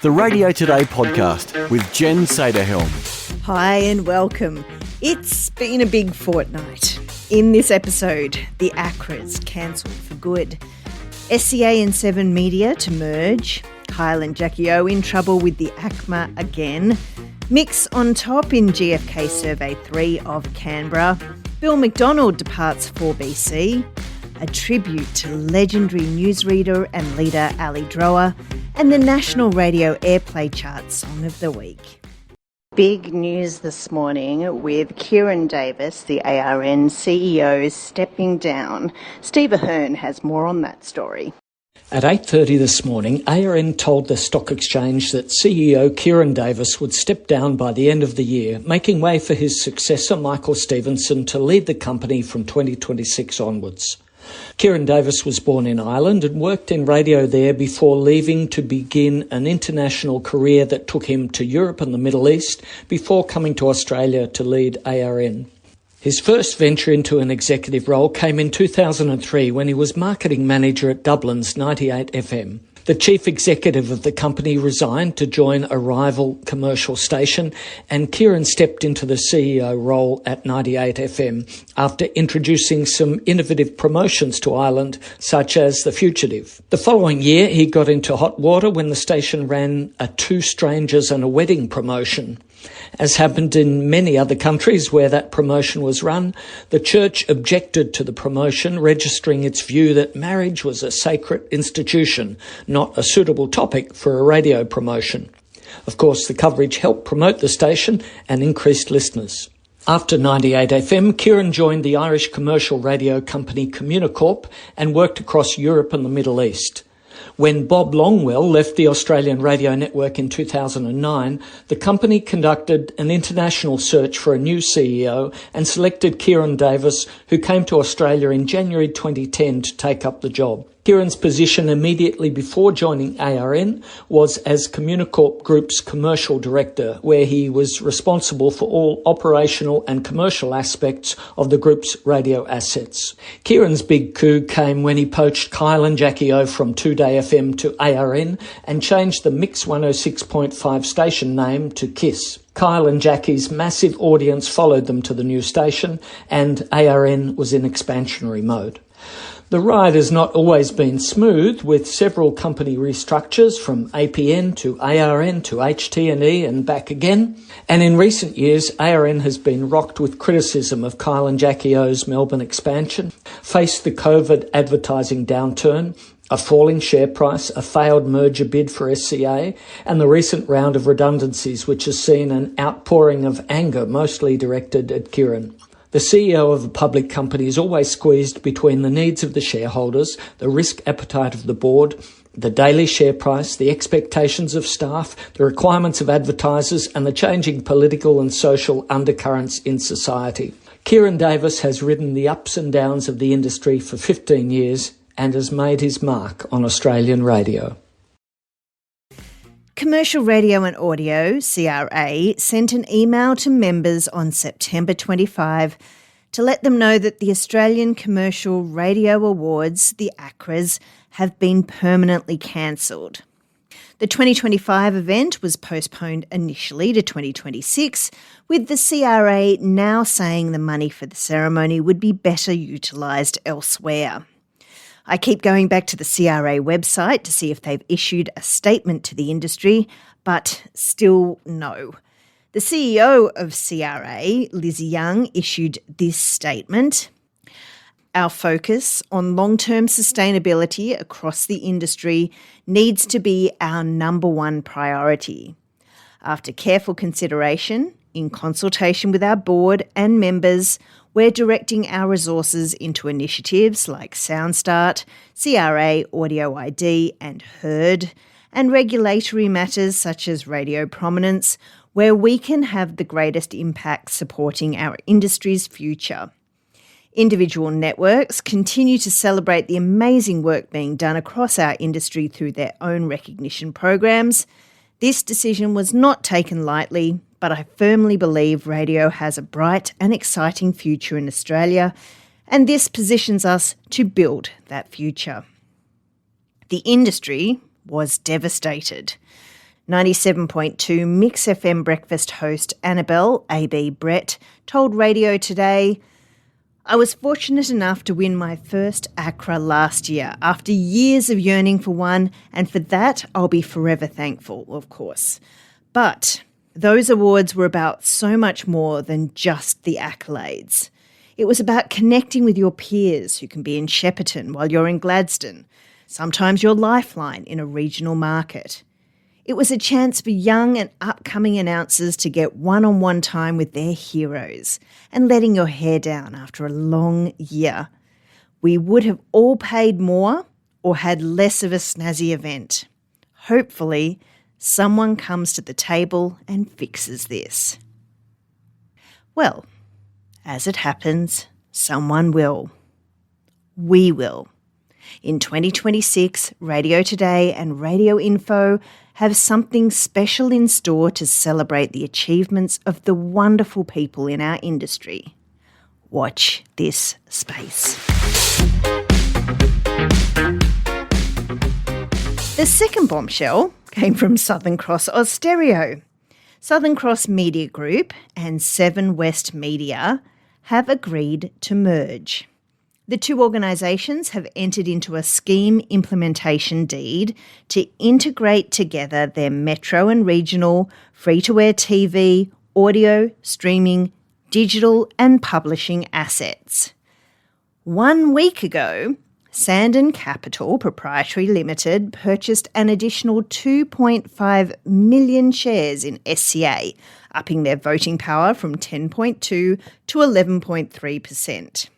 The Radio Today podcast with Jen Seyderhelm. Hi and welcome. It's been a big fortnight. In this episode, the ACRAs cancelled for good. SCA and Seven Media to merge. Kyle and Jackie O in trouble with the ACMA again. Mix on top in GfK Survey 3 of Canberra. Bill Mcdonald departs 4BC. A tribute to legendary newsreader and leader Ali Drower. And the National Radio Airplay Chart Song of the Week. Big news this morning with Ciaran Davis, the ARN CEO, stepping down. Steve Ahern has more on that story. At 8:30 this morning, ARN told the stock exchange that CEO Ciaran Davis would step down by the end of the year, making way for his successor Michael Stevenson to lead the company from 2026 onwards. Ciaran Davis was born in Ireland and worked in radio there before leaving to begin an international career that took him to Europe and the Middle East before coming to Australia to lead ARN. His first venture into an executive role came in 2003 when he was marketing manager at Dublin's 98 FM. The chief executive of the company resigned to join a rival commercial station, and Ciaran stepped into the CEO role at 98 FM after introducing some innovative promotions to Ireland, such as The Fugitive. The following year, he got into hot water when the station ran a Two Strangers and a Wedding promotion. As happened in many other countries where that promotion was run, the church objected to the promotion, registering its view that marriage was a sacred institution, not a suitable topic for a radio promotion. Of course, the coverage helped promote the station and increased listeners. After 98 FM, Ciaran joined the Irish commercial radio company Communicorp and worked across Europe and the Middle East. When Bob Longwell left the Australian radio network in 2009, the company conducted an international search for a new CEO and selected Ciaran Davis, who came to Australia in January 2010 to take up the job. Ciaran's position immediately before joining ARN was as Communicorp Group's commercial director, where he was responsible for all operational and commercial aspects of the group's radio assets. Ciaran's big coup came when he poached Kyle and Jackie O from 2Day FM to ARN and changed the Mix 106.5 station name to KISS. Kyle and Jackie's massive audience followed them to the new station, and ARN was in expansionary mode. The ride has not always been smooth, with several company restructures from APN to ARN to HT&E and back again. And in recent years, ARN has been rocked with criticism of Kyle and Jackie O's Melbourne expansion, faced the COVID advertising downturn, a falling share price, a failed merger bid for SCA, and the recent round of redundancies, which has seen an outpouring of anger mostly directed at Ciaran. The CEO of a public company is always squeezed between the needs of the shareholders, the risk appetite of the board, the daily share price, the expectations of staff, the requirements of advertisers, and the changing political and social undercurrents in society. Ciaran Davis has ridden the ups and downs of the industry for 15 years and has made his mark on Australian radio. Commercial Radio and Audio, CRA, sent an email to members on September 25 to let them know that the Australian Commercial Radio Awards, the ACRAs, have been permanently cancelled. The 2025 event was postponed initially to 2026, with the CRA now saying the money for the ceremony would be better utilised elsewhere. I keep going back to the CRA website to see if they've issued a statement to the industry, but still no. The CEO of CRA, Lizzie Young, issued this statement. Our focus on long-term sustainability across the industry needs to be our number one priority. After careful consideration, in consultation with our board and members, we're directing our resources into initiatives like SoundStart, CRA, Audio ID and Heard, and regulatory matters such as radio prominence, where we can have the greatest impact supporting our industry's future. Individual networks continue to celebrate the amazing work being done across our industry through their own recognition programs. This decision was not taken lightly, but I firmly believe radio has a bright and exciting future in Australia, and this positions us to build that future. The industry was devastated. 97.2 Mix FM breakfast host Annabelle A.B. Brett told Radio Today, "I was fortunate enough to win my first ACRA last year after years of yearning for one, and for that I'll be forever thankful, of course. But those awards were about so much more than just the accolades. It was about connecting with your peers who can be in Shepparton while you're in Gladstone, sometimes your lifeline in a regional market. It was a chance for young and upcoming announcers to get one-on-one time with their heroes and letting your hair down after a long year. We would have all paid more or had less of a snazzy event. Hopefully, someone comes to the table and fixes this." Well, as it happens, someone will. We will. In 2026, Radio Today and Radio Info have something special in store to celebrate the achievements of the wonderful people in our industry. Watch this space. The second bombshell came from Southern Cross Austereo. Southern Cross Media Group and Seven West Media have agreed to merge. The two organisations have entered into a scheme implementation deed to integrate together their metro and regional, free-to-air TV, audio, streaming, digital and publishing assets. 1 week ago, Sandon Capital Proprietary Limited purchased an additional 2.5 million shares in SCA, upping their voting power from 10.2 to 11.3%.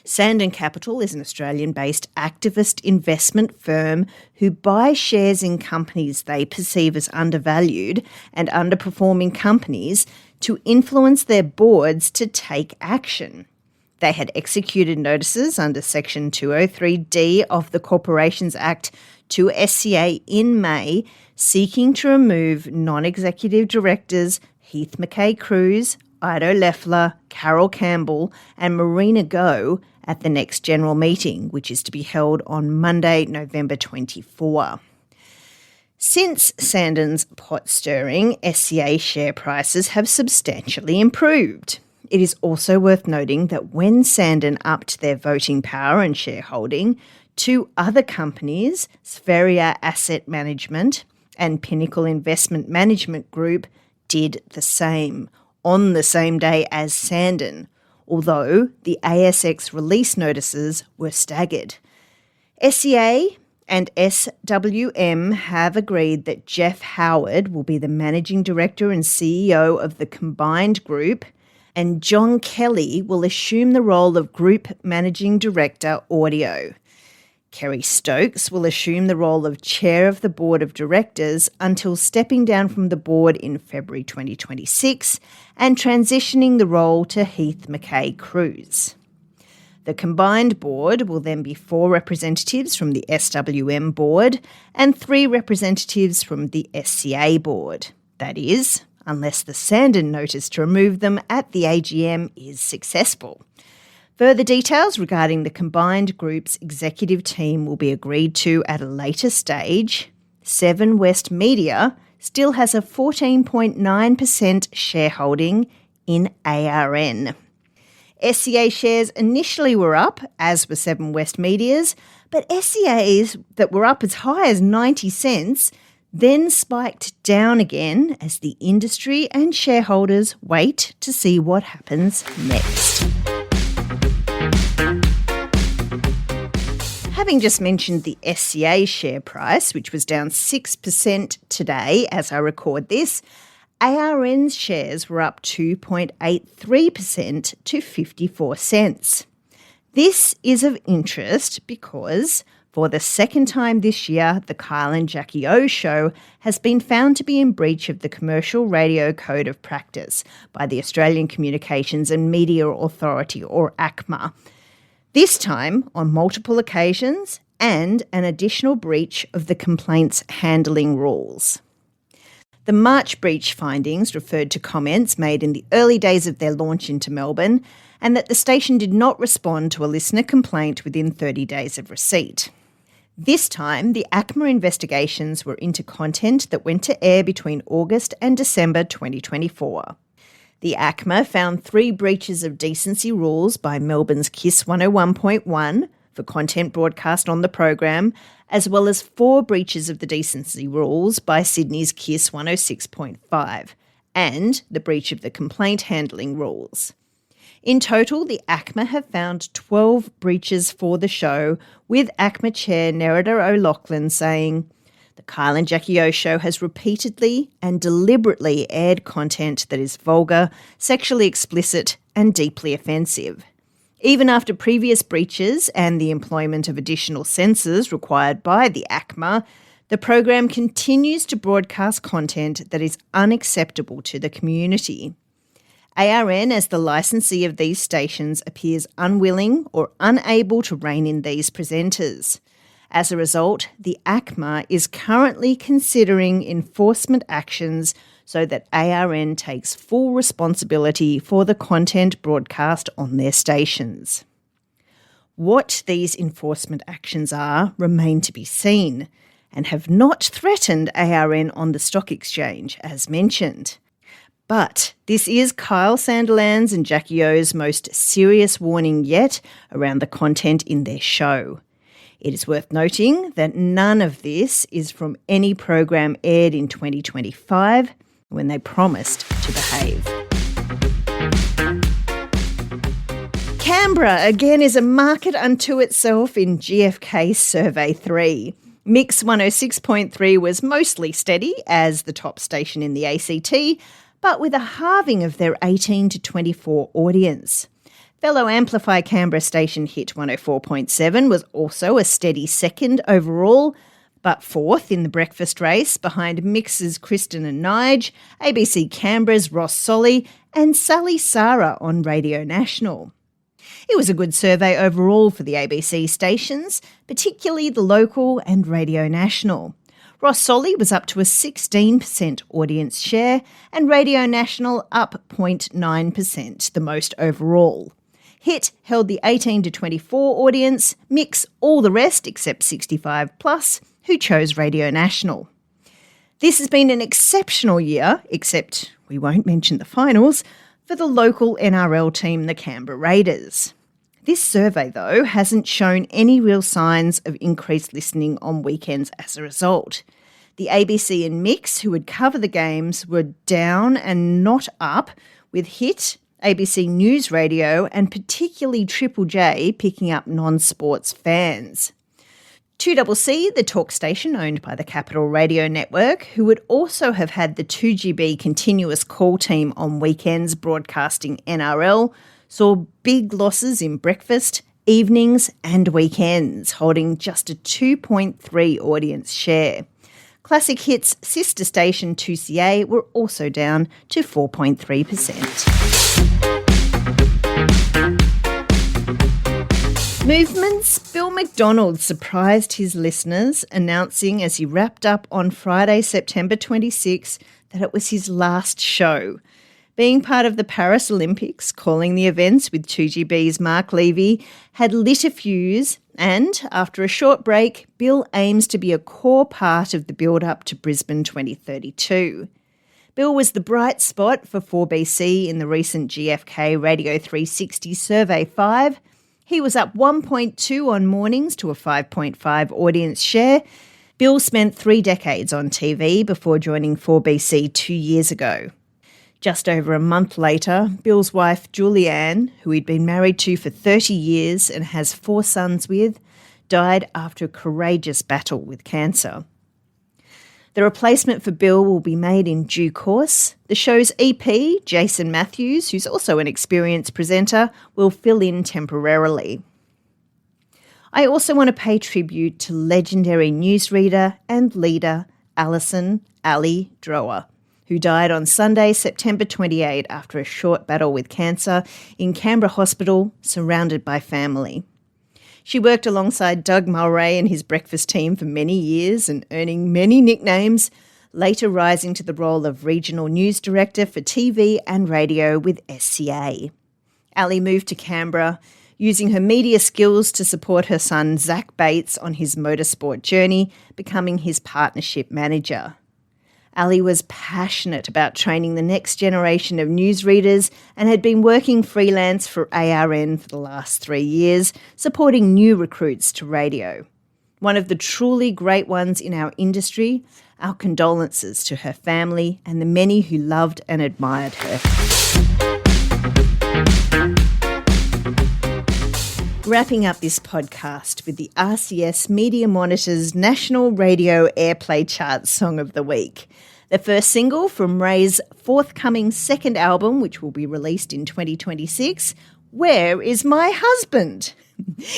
Sandon Capital is an Australian-based activist investment firm who buy shares in companies they perceive as undervalued and underperforming companies to influence their boards to take action. They had executed notices under Section 203D of the Corporations Act to SCA in May, seeking to remove non-executive directors Heath Mackay-Cruz, Ido Leffler, Carol Campbell and Marina Go at the next general meeting, which is to be held on Monday, November 24. Since Sandon's pot stirring, SCA share prices have substantially improved. It is also worth noting that when Sandon upped their voting power and shareholding, two other companies, Spheria Asset Management and Pinnacle Investment Management Group, did the same on the same day as Sandon, although the ASX release notices were staggered. SCA and SWM have agreed that Jeff Howard will be the Managing Director and CEO of the combined group, and John Kelly will assume the role of Group Managing Director Audio. Kerry Stokes will assume the role of Chair of the Board of Directors until stepping down from the board in February 2026 and transitioning the role to Heath Mackay-Cruz. The combined board will then be 4 representatives from the SWM board and 3 representatives from the SCA board. That is, unless the Sandon notice to remove them at the AGM is successful. Further details regarding the combined group's executive team will be agreed to at a later stage. Seven West Media still has a 14.9% shareholding in ARN. SCA shares initially were up, as were Seven West Media's, but SCA's that were up as high as 90 cents then spiked down again as the industry and shareholders wait to see what happens next. Having just mentioned the SCA share price, which was down 6% today as I record this, ARN's shares were up 2.83% to 54 cents. This is of interest because for the second time this year, the Kyle and Jackie O show has been found to be in breach of the Commercial Radio Code of Practice by the Australian Communications and Media Authority, or ACMA. This time on multiple occasions and an additional breach of the complaints handling rules. The March breach findings referred to comments made in the early days of their launch into Melbourne and that the station did not respond to a listener complaint within 30 days of receipt. This time, the ACMA investigations were into content that went to air between August and December 2024. The ACMA found 3 breaches of decency rules by Melbourne's KISS 101.1 for content broadcast on the program, as well as 4 breaches of the decency rules by Sydney's KISS 106.5 and the breach of the complaint handling rules. In total, the ACMA have found 12 breaches for the show, with ACMA Chair Nerida O'Loughlin saying, "The Kyle and Jackie O show has repeatedly and deliberately aired content that is vulgar, sexually explicit and deeply offensive. Even after previous breaches and the employment of additional censors required by the ACMA, the program continues to broadcast content that is unacceptable to the community." ARN, as the licensee of these stations, appears unwilling or unable to rein in these presenters. As a result, the ACMA is currently considering enforcement actions so that ARN takes full responsibility for the content broadcast on their stations. What these enforcement actions are remain to be seen and have not threatened ARN on the stock exchange, as mentioned. But this is Kyle Sandilands and Jackie O's most serious warning yet around the content in their show. It is worth noting that none of this is from any program aired in 2025 when they promised to behave. Canberra again is a market unto itself in GfK Survey 3. Mix 106.3 was mostly steady as the top station in the ACT, but with a halving of their 18 to 24 audience. Fellow Amplify Canberra station Hit 104.7 was also a steady second overall, but fourth in the breakfast race behind Mix's Kristen and Nige, ABC Canberra's Ross Solly and Sally Sarah on Radio National. It was a good survey overall for the ABC stations, particularly the local and Radio National. Ross Solly was up to a 16% audience share and Radio National up 0.9%, the most overall. Hit held the 18 to 24 audience, Mix all the rest except 65 plus, who chose Radio National. This has been an exceptional year, except we won't mention the finals, for the local NRL team, the Canberra Raiders. This survey, though, hasn't shown any real signs of increased listening on weekends as a result. The ABC and Mix, who would cover the games, were down and not up, with Hit, ABC News Radio and particularly Triple J picking up non-sports fans. 2CC, the talk station owned by the Capital Radio Network, who would also have had the 2GB continuous call team on weekends broadcasting NRL, saw big losses in breakfast, evenings and weekends, holding just a 2.3 audience share. Classic Hits' sister station 2CA were also down to 4.3%. Movement's Bill Mcdonald surprised his listeners, announcing as he wrapped up on Friday, September 26, that it was his last show. Being part of the Paris Olympics, calling the events with 2GB's Mark Levy, had lit a fuse, and after a short break, Bill aims to be a core part of the build-up to Brisbane 2032. Bill was the bright spot for 4BC in the recent GfK Radio 360 Survey 5. He was up 1.2 on mornings to a 5.5 audience share. Bill spent 3 decades on TV before joining 4BC 2 years ago. Just over a month later, Bill's wife Julianne, who he'd been married to for 30 years and has 4 sons with, died after a courageous battle with cancer. The replacement for Bill will be made in due course. The show's EP, Jason Matthews, who's also an experienced presenter, will fill in temporarily. I also want to pay tribute to legendary newsreader and leader Ali Drower, who died on Sunday, September 28 after a short battle with cancer in Canberra Hospital, surrounded by family. She worked alongside Doug Mulray and his breakfast team for many years and earning many nicknames, later rising to the role of Regional News Director for TV and Radio with SCA. Ali moved to Canberra, using her media skills to support her son Zach Bates on his motorsport journey, becoming his partnership manager. Ali was passionate about training the next generation of newsreaders and had been working freelance for ARN for the last 3 years, supporting new recruits to radio. One of the truly great ones in our industry, our condolences to her family and the many who loved and admired her. Wrapping up this podcast with the RCS Media Monitor's National Radio Airplay Chart Song of the Week. The first single from Ray's forthcoming second album, which will be released in 2026, Where Is My Husband?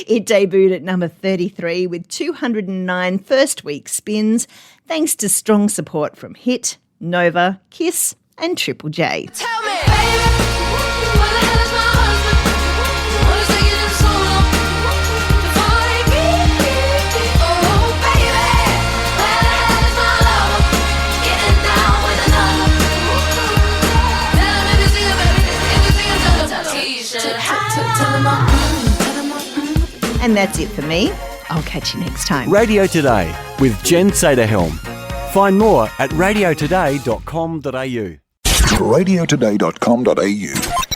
It debuted at number 33 with 209 first-week spins, thanks to strong support from Hit, Nova, Kiss and Triple J. Tell me, baby, what the hell is my husband? What is taking him so long to find me? Oh, baby, where the hell is my lover? Getting down with another. Tell him if you see him, baby, if you see him, tell him. T-shirt, tell him I'm And that's it for me. I'll catch you next time. Radio Today with Jen Seyderhelm. Find more at radiotoday.com.au. radiotoday.com.au